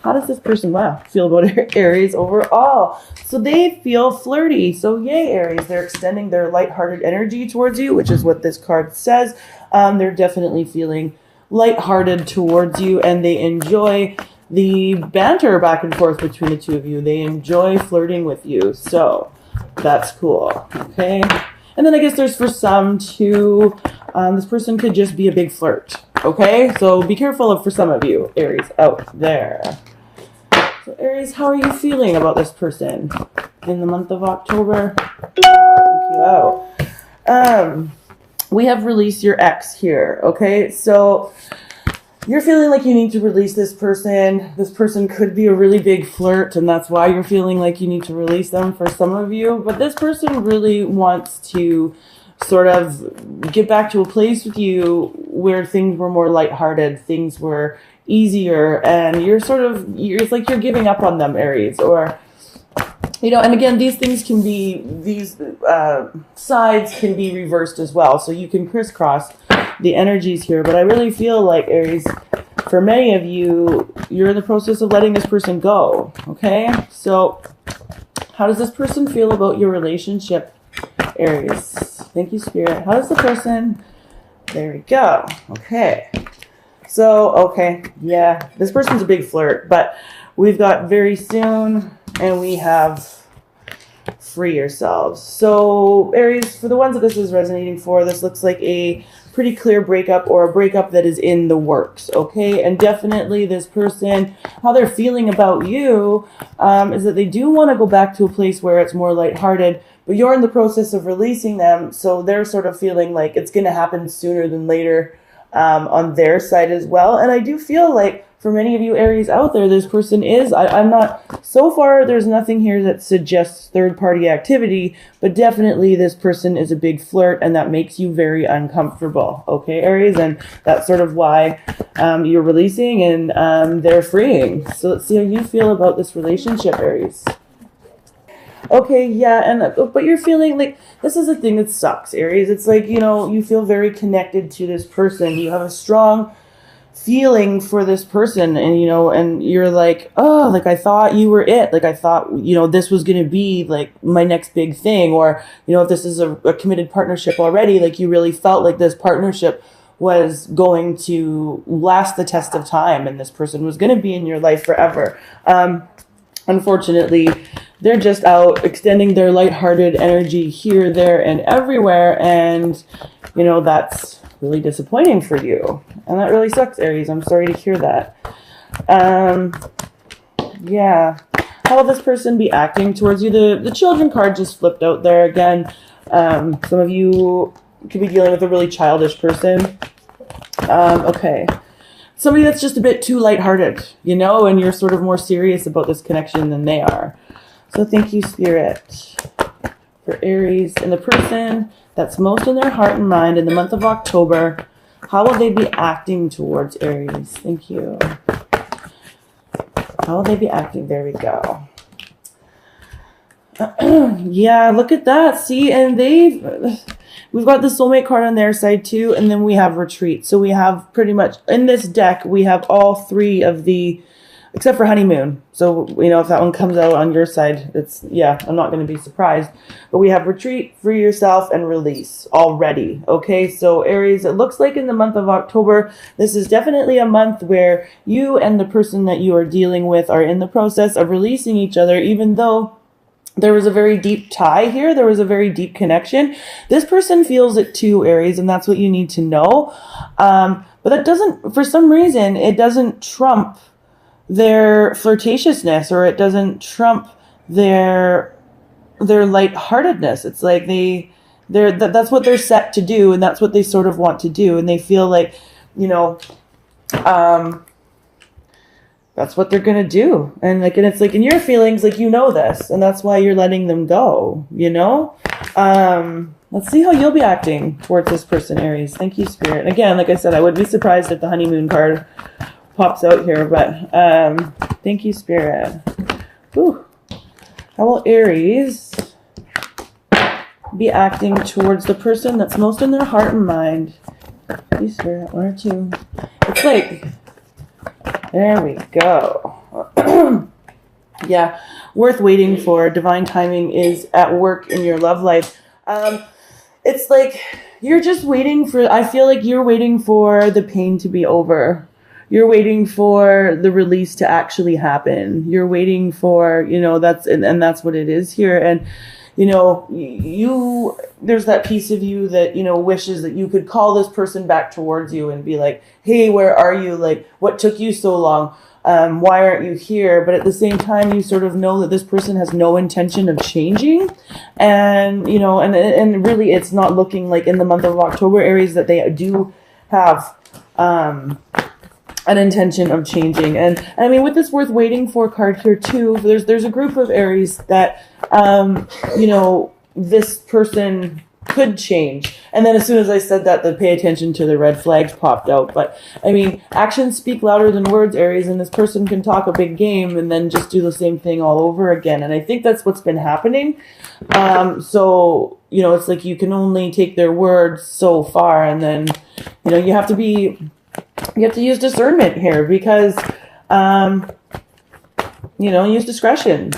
How does this person feel about Aries overall? So they feel flirty. So yay, Aries. They're extending their lighthearted energy towards you, which is what this card says. They're definitely feeling lighthearted towards you, and they enjoy the banter back and forth between the two of you. They enjoy flirting with you. So that's cool. Okay. And then I guess there's for some too, this person could just be a big flirt. Okay. So be careful for some of you, Aries, out there. So Aries, how are you feeling about this person in the month of October? Thank you out. We have release your ex here. Okay. So you're feeling like you need to release this person. This person could be a really big flirt, and that's why you're feeling like you need to release them for some of you. But this person really wants to sort of get back to a place with you where things were more lighthearted, things were easier, and it's like you're giving up on them, Aries, or, you know, and again, these sides can be reversed as well. So you can crisscross the energies here, but I really feel like, Aries, for many of you, you're in the process of letting this person go. Okay. So how does this person feel about your relationship, Aries? Thank you, Spirit. How does the person, there we go. Okay. So, okay. Yeah, this person's a big flirt, but we've got very soon, and we have free yourselves. So Aries, for the ones that this is resonating for, this looks like a pretty clear breakup, or a breakup that is in the works. Okay. And definitely this person, how they're feeling about you, is that they do want to go back to a place where it's more lighthearted, but you're in the process of releasing them. So they're sort of feeling like it's going to happen sooner than later, on their side as well. And I do feel like for many of you Aries out there, this person is, I'm not, so far there's nothing here that suggests third-party activity, but definitely this person is a big flirt, and that makes you very uncomfortable. Okay, Aries, and that's sort of why you're releasing and they're freeing. So let's see how you feel about this relationship, Aries. Okay, yeah, but you're feeling like this is a thing that sucks, Aries. It's like, you know, you feel very connected to this person. You have a strong feeling for this person, and, you know, and you're like, oh, like I thought you were it. Like I thought, you know, this was going to be like my next big thing, or, you know, if this is a committed partnership already, like you really felt like this partnership was going to last the test of time, and this person was going to be in your life forever. Unfortunately, they're just out extending their lighthearted energy here, there, and everywhere. And, you know, that's really disappointing for you. And that really sucks, Aries. I'm sorry to hear that. Yeah. How will this person be acting towards you? The children card just flipped out there again. Some of you could be dealing with a really childish person. Okay. Somebody that's just a bit too lighthearted, you know, and you're sort of more serious about this connection than they are. So thank you, Spirit, for Aries and the person that's most in their heart and mind in the month of October. How will they be acting towards Aries? Thank you. How will they be acting? There we go. Yeah, look at that. See, and we've got the soulmate card on their side too, and then we have retreat. So we have pretty much, in this deck, we have all three of the, except for honeymoon. So, you know, if that one comes out on your side, it's, yeah, I'm not going to be surprised. But we have retreat, free yourself, and release already. Okay, so Aries, it looks like in the month of October, this is definitely a month where you and the person that you are dealing with are in the process of releasing each other, even though there was a very deep tie here. There was a very deep connection. This person feels it too, Aries, and that's what you need to know. But that doesn't, for some reason, it doesn't trump their flirtatiousness, or it doesn't trump their lightheartedness. It's like that's what they're set to do, and that's what they sort of want to do, and they feel like, you know, that's what they're going to do. And like, and it's like in your feelings, like, you know this, and that's why you're letting them go, you know? Let's see how you'll be acting towards this person, Aries. Thank you, Spirit. And again, like I said, I would be surprised if the honeymoon card pops out here, but thank you, Spirit. Whew. How will Aries be acting towards the person that's most in their heart and mind? Thank you, Spirit. One or two. It's like, There we go. Yeah, worth waiting for. Divine timing is at work in your love life. It's like you're just waiting for, I feel like you're waiting for the pain to be over. You're waiting for the release to actually happen. You're waiting for, and that's what it is here. And, there's that piece of you that, wishes that you could call this person back towards you and be like, hey, where are you? Like, what took you so long? Why aren't you here? But at the same time, you sort of know that this person has no intention of changing. And, and really it's not looking like in the month of October, Aries, that they do have, an intention of changing. And I mean, with this worth waiting for card here too, there's a group of Aries that, this person could change. And then as soon as I said that, the pay attention to the red flags popped out. But I mean, actions speak louder than words, Aries, and this person can talk a big game and then just do the same thing all over again. And I think that's what's been happening. So, it's like you can only take their words so far, and then, you have to use discernment here because, use discretion.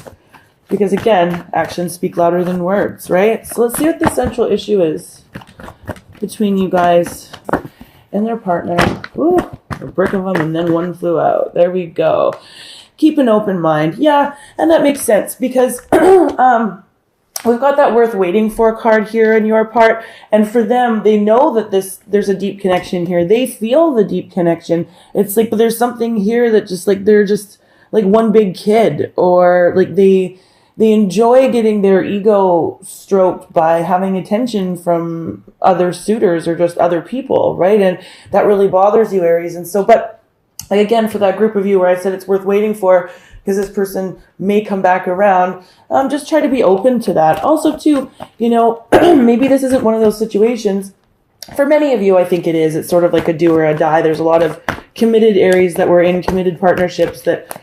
Because again, actions speak louder than words, right? So let's see what the central issue is between you guys and their partner. Ooh, a brick of them and then one flew out. There we go. Keep an open mind. Yeah, and that makes sense because we've got that worth waiting for card here in your part. And for them, they know that there's a deep connection here. They feel the deep connection. It's like, but there's something here that just like, they're just like one big kid, or like they enjoy getting their ego stroked by having attention from other suitors or just other people, right? And that really bothers you, Aries. And so, but like again, for that group of you where I said it's worth waiting for, because this person may come back around, just try to be open to that. Also, too, maybe this isn't one of those situations. For many of you, I think it is. It's sort of like a do or a die. There's a lot of committed Aries that were in committed partnerships that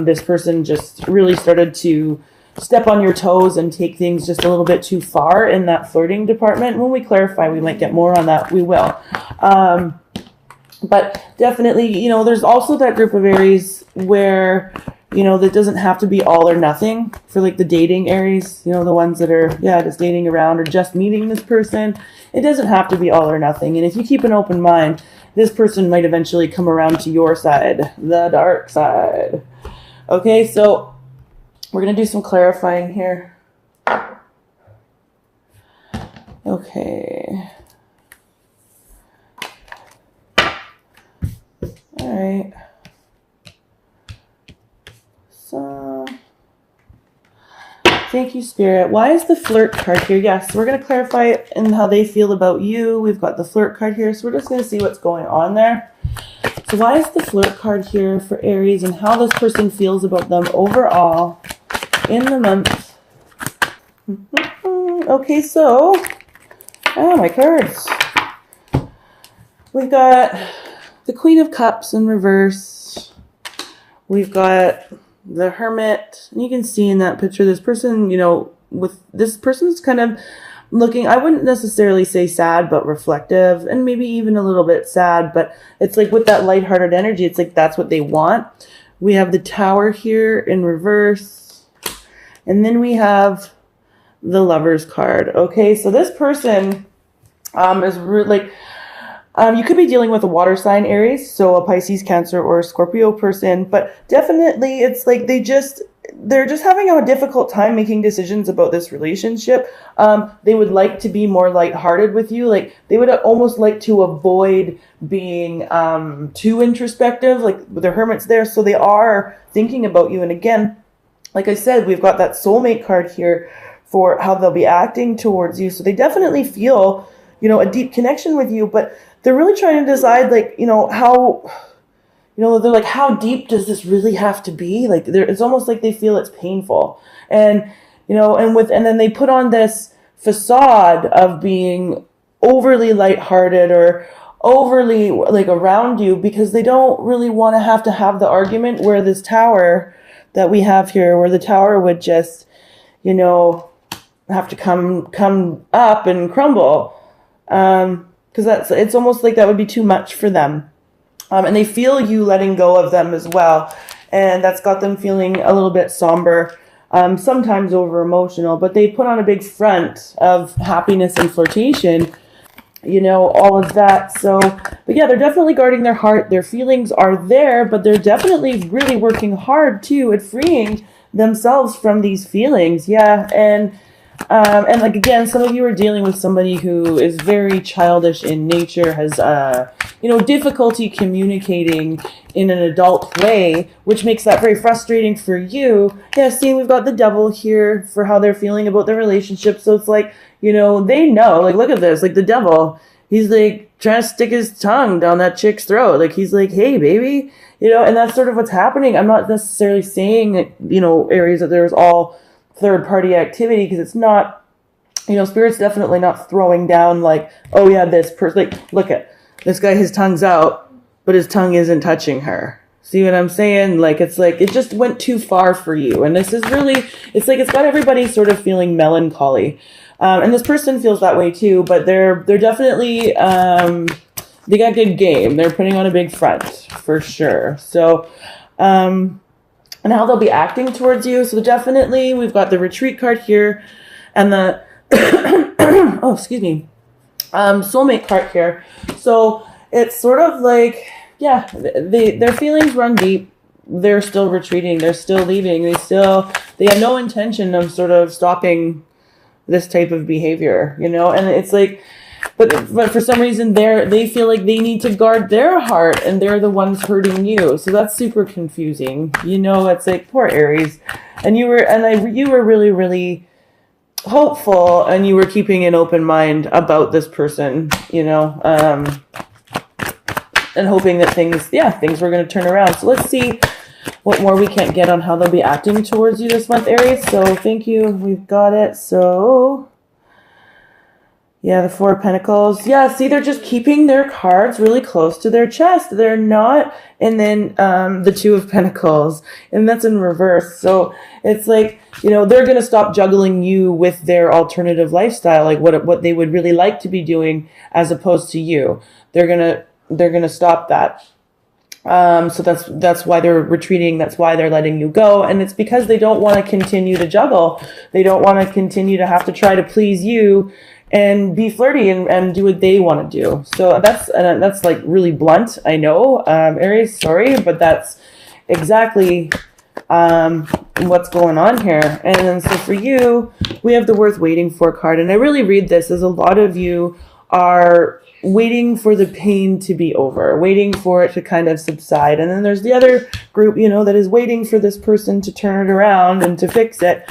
this person just really started to step on your toes and take things just a little bit too far in that flirting department. When we clarify, we might get more on that. We will. But definitely, there's also that group of Aries where, that doesn't have to be all or nothing for like the dating Aries, the ones that are, just dating around or just meeting this person. It doesn't have to be all or nothing. And if you keep an open mind, this person might eventually come around to your side, the dark side. Okay, so we're going to do some clarifying here. Okay. All right. So, thank you, Spirit. Why is the flirt card here? Yes, we're going to clarify it and how they feel about you. We've got the flirt card here, so we're just going to see what's going on there. So why is the flirt card here for Aries and how this person feels about them overall in the month? Okay, so, my cards. We've got the Queen of Cups in reverse. We've got the Hermit. And you can see in that picture, this person, with this person's kind of looking, I wouldn't necessarily say sad, but reflective, and maybe even a little bit sad, but it's like with that lighthearted energy, it's like that's what they want. We have the Tower here in reverse, and then we have the Lovers card. Okay, so this person is like, you could be dealing with a water sign, Aries, so a Pisces, Cancer, or a Scorpio person, but definitely it's like they're just having a difficult time making decisions about this relationship. They would like to be more lighthearted with you. Like they would almost like to avoid being too introspective. Like the Hermit's there, so they are thinking about you. And again, like I said, we've got that soulmate card here for how they'll be acting towards you. So they definitely feel, a deep connection with you, but they're really trying to decide, like, how, they're like, how deep does this really have to be? Like, it's almost like they feel it's painful. And, and then they put on this facade of being overly lighthearted or overly, like, around you because they don't really want to have the argument where this Tower that we have here, where the Tower would just, have to come up and crumble. Because it's almost like that would be too much for them. And they feel you letting go of them as well. And that's got them feeling a little bit somber, sometimes over emotional, but they put on a big front of happiness and flirtation, you know, all of that. So, but yeah, they're definitely guarding their heart. Their feelings are there, but they're definitely really working hard too at freeing themselves from these feelings. Yeah. And like, again, some of you are dealing with somebody who is very childish in nature, has, you know, difficulty communicating in an adult way, which makes that very frustrating for you. Yeah, see, we've got the devil here for how they're feeling about their relationship. So it's like, you know, they know, like, look at this, like the devil, he's like trying to stick his tongue down that chick's throat. Like, he's like, hey, baby, you know, and that's sort of what's happening. I'm not necessarily saying that, you know, Aries, that there's all third party activity, because it's not, you know, Spirit's definitely not throwing down like, oh yeah, this person, like, look at this guy, his tongue's out, but his tongue isn't touching her. See what I'm saying? Like, it's like, it just went too far for you. And this is really, it's like, it's got everybody sort of feeling melancholy. And this person feels that way too, but they're definitely, they got good game. They're putting on a big front for sure. So, and how they'll be acting towards you. So definitely we've got the retreat card here and the, oh, excuse me, soulmate card here. So it's sort of like, yeah, their feelings run deep. They're still retreating. They're still leaving. They have no intention of sort of stopping this type of behavior, you know? And it's like, but for some reason they feel like they need to guard their heart and they're the ones hurting you. So that's super confusing. You know, it's like, poor Aries. And you were really, really hopeful, and you were keeping an open mind about this person, you know, and hoping that things were going to turn around. So let's see what more we can't get on how they'll be acting towards you this month, Aries. So thank you. We've got it. So yeah, the Four of Pentacles. Yeah, see, they're just keeping their cards really close to their chest. They're not, and then the Two of Pentacles, and that's in reverse. So it's like, you know, they're going to stop juggling you with their alternative lifestyle, like what they would really like to be doing as opposed to you. They're going to stop that. So that's why they're retreating. That's why they're letting you go. And it's because they don't want to continue to juggle. They don't want to continue to have to try to please you and be flirty and do what they want to do. So that's like really blunt. I know, Aries, sorry, but that's exactly, what's going on here. And then, so for you, we have the Worth Waiting For card. And I really read this as a lot of you are waiting for the pain to be over, waiting for it to kind of subside. And then there's the other group, you know, that is waiting for this person to turn it around and to fix it.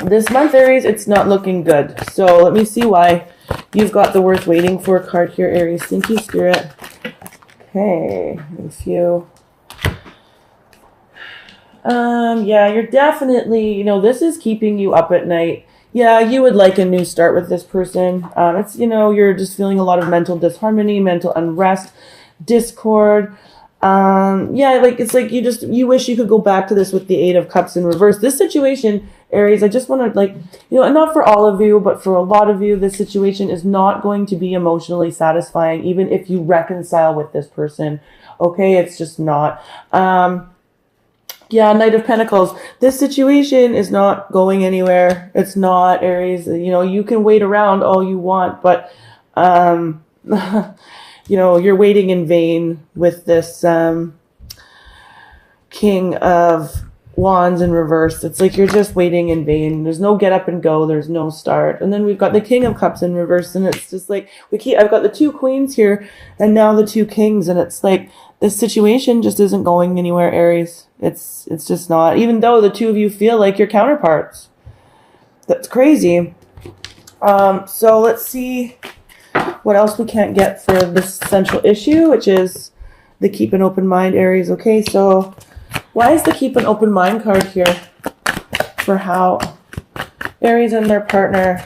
This month, Aries, it's not looking good. So let me see why. You've got the Worth Waiting For card here, Aries. Thank you, Spirit. Okay, a few. Yeah, you're definitely, you know, this is keeping you up at night. Yeah, you would like a new start with this person. It's, you know, you're just feeling a lot of mental disharmony, mental unrest, discord. Yeah, like, it's like you wish you could go back to this with the Eight of Cups in reverse. This situation, Aries, I just want to, like, you know, and not for all of you, but for a lot of you, this situation is not going to be emotionally satisfying, even if you reconcile with this person. Okay, it's just not. Yeah, Knight of Pentacles. This situation is not going anywhere. It's not, Aries. You know, you can wait around all you want, but, you know, you're waiting in vain with this King of Wands in reverse. It's like you're just waiting in vain. There's no get up and go. There's no start. And then we've got the King of Cups in reverse, and it's just like I've got the two queens here and now the two kings, and it's like this situation just isn't going anywhere, Aries. It's just not, even though the two of you feel like your counterparts. That's crazy. So let's see what else we can't get for this central issue, which is the Keep an Open Mind, Aries. Okay, so why is the Keep an Open Mind card here for how Aries and their partner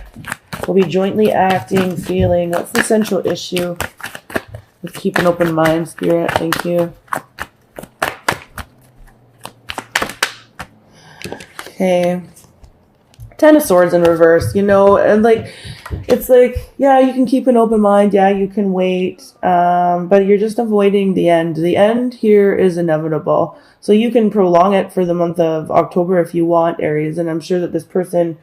will be jointly acting, feeling? What's the central issue with Keep an Open Mind, Spirit? Thank you. Okay. Ten of Swords in reverse, and like, it's like, yeah, you can keep an open mind. Yeah, you can wait. But you're just avoiding the end. The end here is inevitable. So you can prolong it for the month of October if you want, Aries. And I'm sure that this person